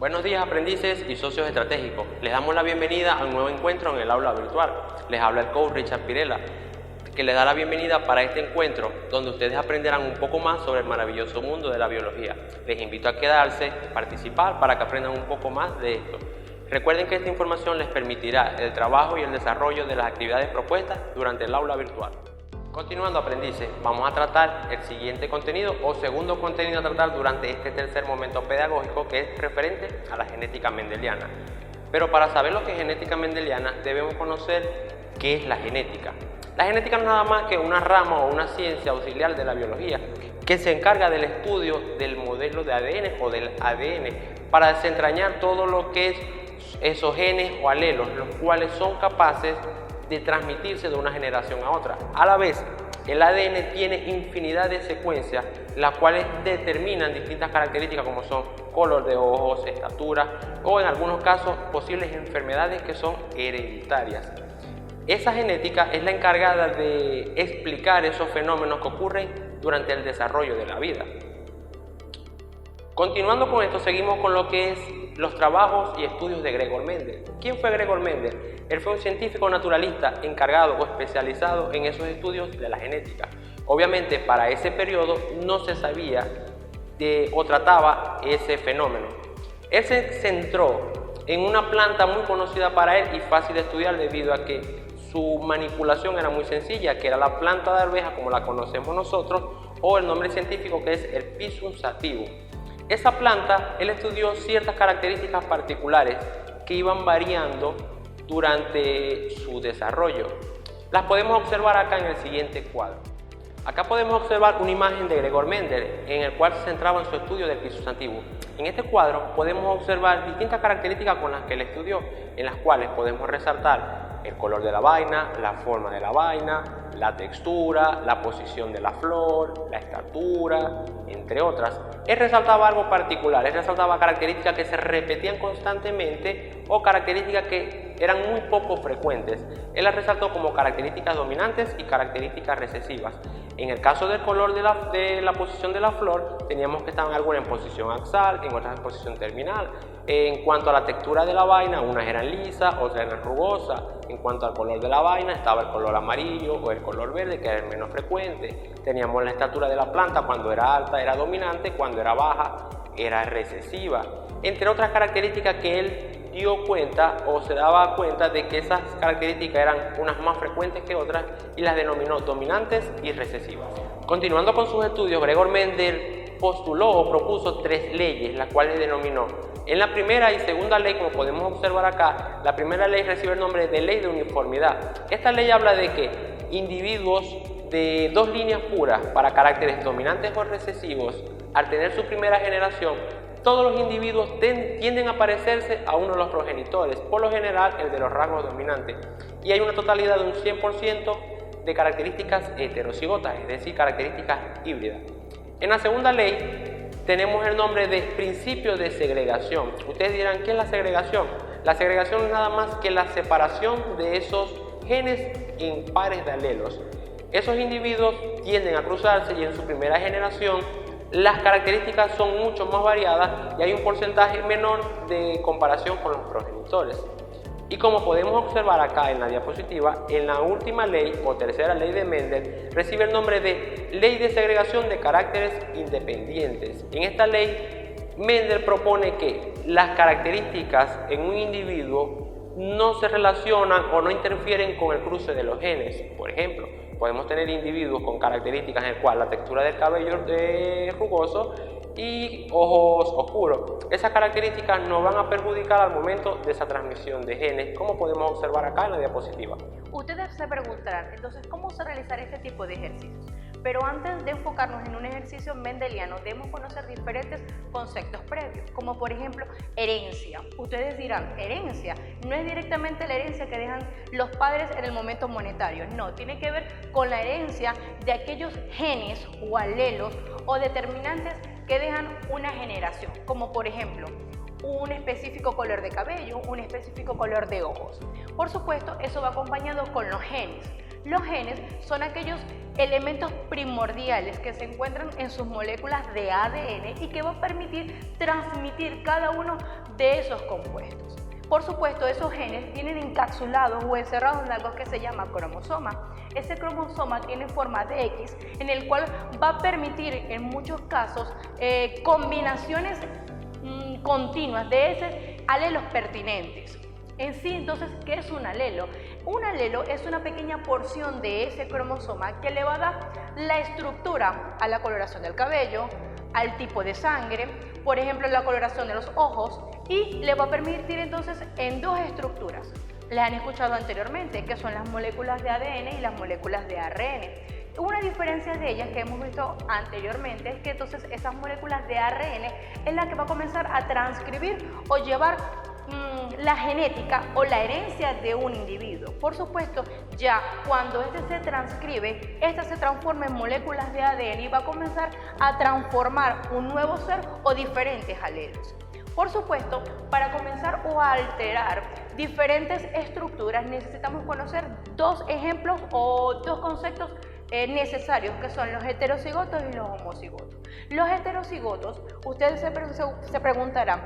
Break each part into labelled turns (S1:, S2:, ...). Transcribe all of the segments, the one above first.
S1: Buenos días, aprendices y socios estratégicos. Les damos la bienvenida a un nuevo encuentro en el aula virtual. Les habla el coach Richard Pirela, que les da la bienvenida para este encuentro donde ustedes aprenderán un poco más sobre el maravilloso mundo de la biología. Les invito a quedarse, participar para que aprendan un poco más de esto. Recuerden que esta información les permitirá el trabajo y el desarrollo de las actividades propuestas durante el aula virtual. Continuando, aprendices, vamos a tratar el siguiente contenido o segundo contenido a tratar durante este tercer momento pedagógico, que es referente a la genética mendeliana. Pero para saber lo que es genética mendeliana debemos conocer qué es la genética. La genética no es nada más que una rama o una ciencia auxiliar de la biología que se encarga del estudio del modelo de ADN o del ADN para desentrañar todo lo que es esos genes o alelos, los cuales son capaces de transmitirse de una generación a otra. A la vez, el ADN tiene infinidad de secuencias, las cuales determinan distintas características como son color de ojos, estatura o en algunos casos posibles enfermedades que son hereditarias. Esa genética es la encargada de explicar esos fenómenos que ocurren durante el desarrollo de la vida. Continuando con esto, seguimos con lo que es los trabajos y estudios de Gregor Mendel. ¿Quién fue Gregor Mendel? Él fue un científico naturalista encargado o especializado en esos estudios de la genética. Obviamente, para ese periodo no se sabía o trataba ese fenómeno. Él se centró en una planta muy conocida para él y fácil de estudiar debido a que su manipulación era muy sencilla, que era la planta de arveja como la conocemos nosotros, o el nombre científico que es el Pisum sativum. Esa planta, él estudió ciertas características particulares que iban variando durante su desarrollo. Las podemos observar acá en el siguiente cuadro. Acá podemos observar una imagen de Gregor Mendel en el cual se centraba en su estudio del Pisum sativum. En este cuadro podemos observar distintas características con las que él estudió, en las cuales podemos resaltar el color de la vaina, la forma de la vaina, la textura, la posición de la flor, la estatura, entre otras. Él resaltaba algo particular, él resaltaba características que se repetían constantemente o características que eran muy poco frecuentes. Él las resaltó como características dominantes y características recesivas. En el caso del color de la posición de la flor, teníamos que estaban algunas en posición axial, en otras en posición terminal. En cuanto a la textura de la vaina, unas eran lisas, otras eran rugosas. En cuanto al color de la vaina, estaba el color amarillo o el color verde, que era el menos frecuente. Teníamos la estatura de la planta, cuando era alta era dominante, cuando era baja era recesiva. Entre otras características que él dio cuenta o se daba cuenta de que esas características eran unas más frecuentes que otras y las denominó dominantes y recesivas. Continuando con sus estudios, Gregor Mendel postuló o propuso 3 leyes, las cuales denominó. En la primera y segunda ley, como podemos observar acá, la primera ley recibe el nombre de ley de uniformidad. Esta ley habla de que individuos de 2 líneas puras para caracteres dominantes o recesivos, al tener su primera generación, todos los individuos tienden a parecerse a uno de los progenitores, por lo general el de los rasgos dominantes, y hay una totalidad de un 100% de características heterocigotas, es decir, características híbridas. En la segunda ley tenemos el nombre de principio de segregación. Ustedes dirán, ¿qué es la segregación? La segregación es nada más que la separación de esos genes en pares de alelos. Esos individuos tienden a cruzarse y en su primera generación las características son mucho más variadas y hay un porcentaje menor de comparación con los progenitores. Y como podemos observar acá en la diapositiva, en la última ley o tercera ley de Mendel recibe el nombre de ley de segregación de caracteres independientes. En esta ley, Mendel propone que las características en un individuo no se relacionan o no interfieren con el cruce de los genes. Por ejemplo, podemos tener individuos con características en el cual la textura del cabello es rugoso y ojos oscuros. Esas características nos van a perjudicar al momento de esa transmisión de genes, como podemos observar acá en la diapositiva.
S2: Ustedes se preguntarán, entonces, ¿cómo se realizará este tipo de ejercicios? Pero antes de enfocarnos en un ejercicio mendeliano, debemos conocer diferentes conceptos previos, como por ejemplo, herencia. Ustedes dirán, herencia no es directamente la herencia que dejan los padres en el momento monetario, no, tiene que ver con la herencia de aquellos genes o alelos o determinantes que dejan una generación, como por ejemplo, un específico color de cabello, un específico color de ojos. Por supuesto, eso va acompañado con los genes. Los genes son aquellos elementos primordiales que se encuentran en sus moléculas de ADN y que van a permitir transmitir cada uno de esos compuestos. Por supuesto, esos genes tienen encapsulados o encerrados en algo que se llama cromosoma. Ese cromosoma tiene forma de X, en el cual va a permitir en muchos casos combinaciones continuas de esos alelos pertinentes. En sí, entonces, ¿qué es un alelo? Un alelo es una pequeña porción de ese cromosoma que le va a dar la estructura a la coloración del cabello, al tipo de sangre, por ejemplo, la coloración de los ojos, y le va a permitir entonces en dos estructuras. Les han escuchado anteriormente, que son las moléculas de ADN y las moléculas de ARN. Una diferencia de ellas que hemos visto anteriormente es que entonces esas moléculas de ARN es la que va a comenzar a transcribir o llevar la genética o la herencia de un individuo. Por supuesto, ya cuando este se transcribe, esta se transforma en moléculas de ADN y va a comenzar a transformar un nuevo ser o diferentes alelos. Por supuesto, para comenzar o alterar diferentes estructuras necesitamos conocer dos ejemplos o dos conceptos necesarios, que son los heterocigotos y los homocigotos. Los heterocigotos, ustedes se preguntarán,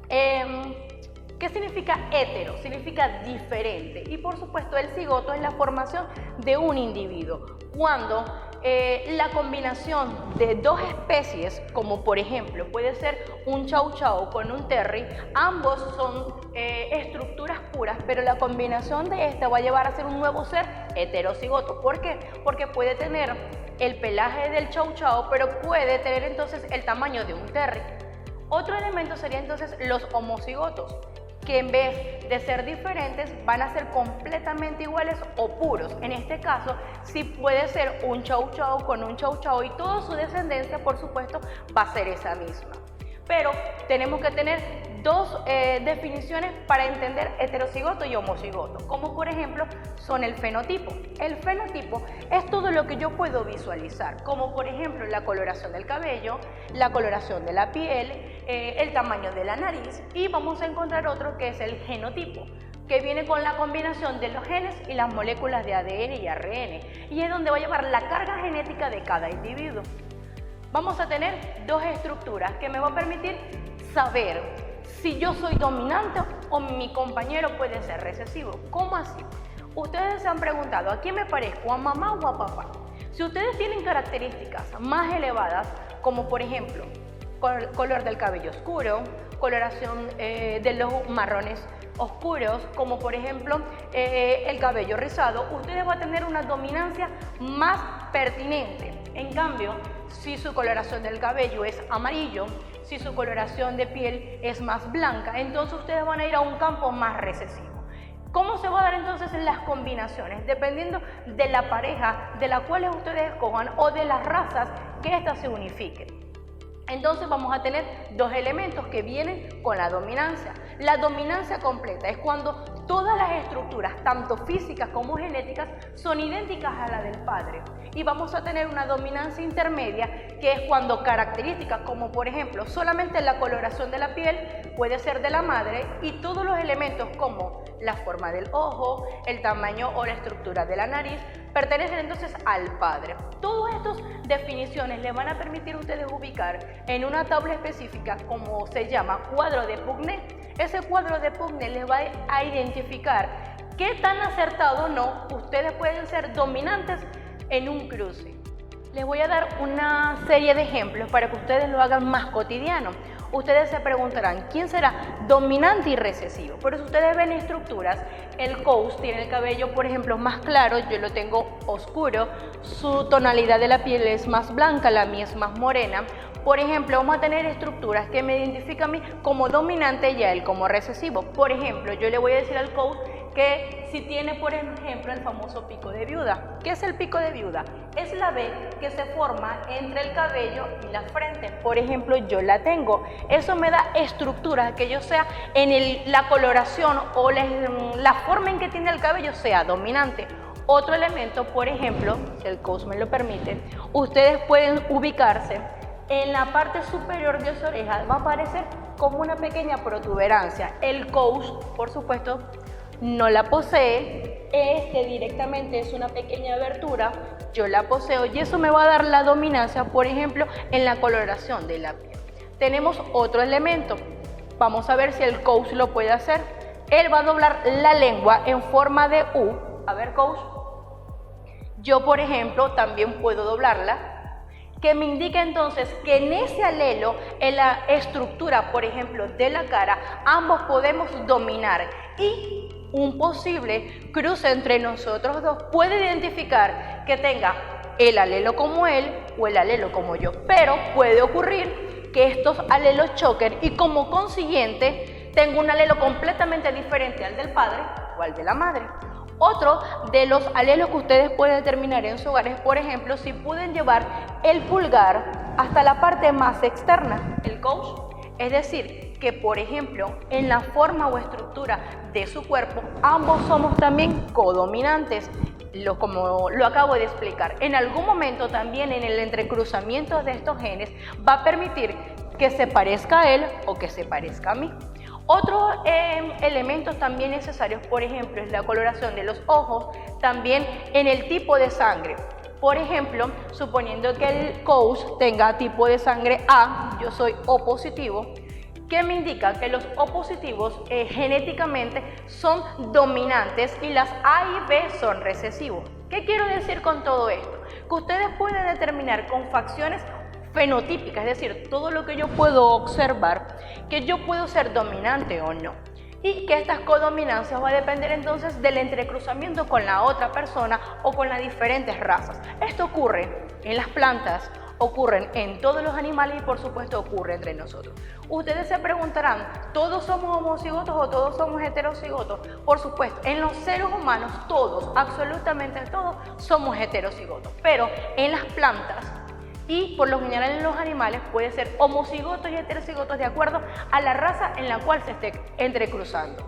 S2: ¿qué significa hetero? Significa diferente. Y por supuesto, el cigoto es la formación de un individuo. Cuando la combinación de dos especies, como por ejemplo puede ser un chau chau con un terry, ambos son estructuras puras, pero la combinación de esta va a llevar a ser un nuevo ser heterocigoto. ¿Por qué? Porque puede tener el pelaje del chau chau, pero puede tener entonces el tamaño de un terry. Otro elemento sería entonces los homocigotos, que en vez de ser diferentes van a ser completamente iguales o puros. En este caso, sí puede ser un chau chau con un chau chau y toda su descendencia, por supuesto, va a ser esa misma. Pero tenemos que tener dos definiciones para entender heterocigoto y homocigoto, como por ejemplo son el fenotipo. El fenotipo es todo lo que yo puedo visualizar, como por ejemplo la coloración del cabello, la coloración de la piel, el tamaño de la nariz, y vamos a encontrar otro que es el genotipo, que viene con la combinación de los genes y las moléculas de ADN y ARN, y es donde va a llevar la carga genética de cada individuo. Vamos a tener dos estructuras que me va a permitir saber si yo soy dominante o mi compañero puede ser recesivo. ¿Cómo así? Ustedes se han preguntado, ¿a quién me parezco? ¿A mamá o a papá? Si ustedes tienen características más elevadas, como por ejemplo, color del cabello oscuro, coloración de los marrones oscuros, como por ejemplo el cabello rizado, ustedes van a tener una dominancia más pertinente. En cambio, si su coloración del cabello es amarillo, si su coloración de piel es más blanca, entonces ustedes van a ir a un campo más recesivo. ¿Cómo se va a dar entonces las combinaciones? Dependiendo de la pareja de la cual ustedes escojan o de las razas que éstas se unifiquen. Entonces vamos a tener dos elementos que vienen con la dominancia. La dominancia completa es cuando todas las estructuras, tanto físicas como genéticas, son idénticas a la del padre. Y vamos a tener una dominancia intermedia, que es cuando características como por ejemplo solamente la coloración de la piel puede ser de la madre, y todos los elementos como la forma del ojo, el tamaño o la estructura de la nariz pertenecen entonces al padre. Todas estas definiciones le van a permitir a ustedes ubicar en una tabla específica, como se llama cuadro de Punnett. Ese cuadro de Punnett les va a identificar qué tan acertado o no ustedes pueden ser dominantes en un cruce. Les voy a dar una serie de ejemplos para que ustedes lo hagan más cotidiano. Ustedes se preguntarán, ¿quién será dominante y recesivo? Por eso ustedes ven estructuras, el Coast tiene el cabello, por ejemplo, más claro, yo lo tengo oscuro, su tonalidad de la piel es más blanca, la mía es más morena. Por ejemplo, vamos a tener estructuras que me identifican a mí como dominante y a él como recesivo. Por ejemplo, yo le voy a decir al Coast que si tiene, por ejemplo, el famoso pico de viuda. ¿Qué es el pico de viuda? Es la V que se forma entre el cabello y la frente. Por ejemplo, yo la tengo. Eso me da estructura, que yo sea en la coloración o la forma en que tiene el cabello sea dominante. Otro elemento, por ejemplo, si el coach me lo permite, ustedes pueden ubicarse en la parte superior de su oreja, va a aparecer como una pequeña protuberancia. El coach, por supuesto, no la posee, directamente es una pequeña abertura, yo la poseo y eso me va a dar la dominancia, por ejemplo, en la coloración de la piel. Tenemos otro elemento, Vamos a ver si el coach lo puede hacer. Él va a doblar la lengua en forma de U. A ver, coach. Yo, por ejemplo, también puedo doblarla, que me indica entonces que en ese alelo, en la estructura, por ejemplo, de la cara, ambos podemos dominar, y un posible cruce entre nosotros dos puede identificar que tenga el alelo como él o el alelo como yo, pero puede ocurrir que estos alelos choquen y como consiguiente tengo un alelo completamente diferente al del padre o al de la madre. Otro de los alelos que ustedes pueden determinar en su hogar es, por ejemplo, si pueden llevar el pulgar hasta la parte más externa, el coach. Es decir, que por ejemplo, en la forma o estructura de su cuerpo, ambos somos también codominantes, como lo acabo de explicar. En algún momento también en el entrecruzamiento de estos genes va a permitir que se parezca a él o que se parezca a mí. Otros elementos también necesarios, por ejemplo, es la coloración de los ojos, también en el tipo de sangre. Por ejemplo, suponiendo que el coach tenga tipo de sangre A, yo soy O positivo, que me indica que los O positivos genéticamente son dominantes y las A y B son recesivos. ¿Qué quiero decir con todo esto? Que ustedes pueden determinar con facciones fenotípicas, es decir, todo lo que yo puedo observar, que yo puedo ser dominante o no. Y que estas codominancias va a depender entonces del entrecruzamiento con la otra persona o con las diferentes razas. Esto ocurre en las plantas, ocurren en todos los animales y por supuesto ocurre entre nosotros. Ustedes se preguntarán, ¿todos somos homocigotos o todos somos heterocigotos? Por supuesto, en los seres humanos todos, absolutamente todos, somos heterocigotos, pero en las plantas y por lo general en los animales puede ser homocigotos y heterocigotos de acuerdo a la raza en la cual se esté entrecruzando.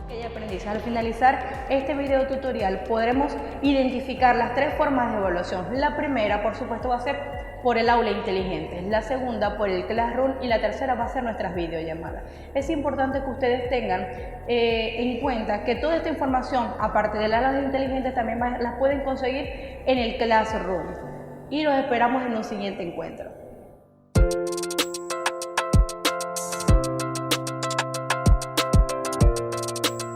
S3: Ok, aprendiz, al finalizar este video tutorial podremos identificar las tres formas de evaluación. La primera, por supuesto, va a ser por el aula inteligente, la segunda por el Classroom y la tercera va a ser nuestras videollamadas. Es importante que ustedes tengan en cuenta que toda esta información, aparte del aula inteligente, también las pueden conseguir en el Classroom. Y los esperamos en un siguiente encuentro.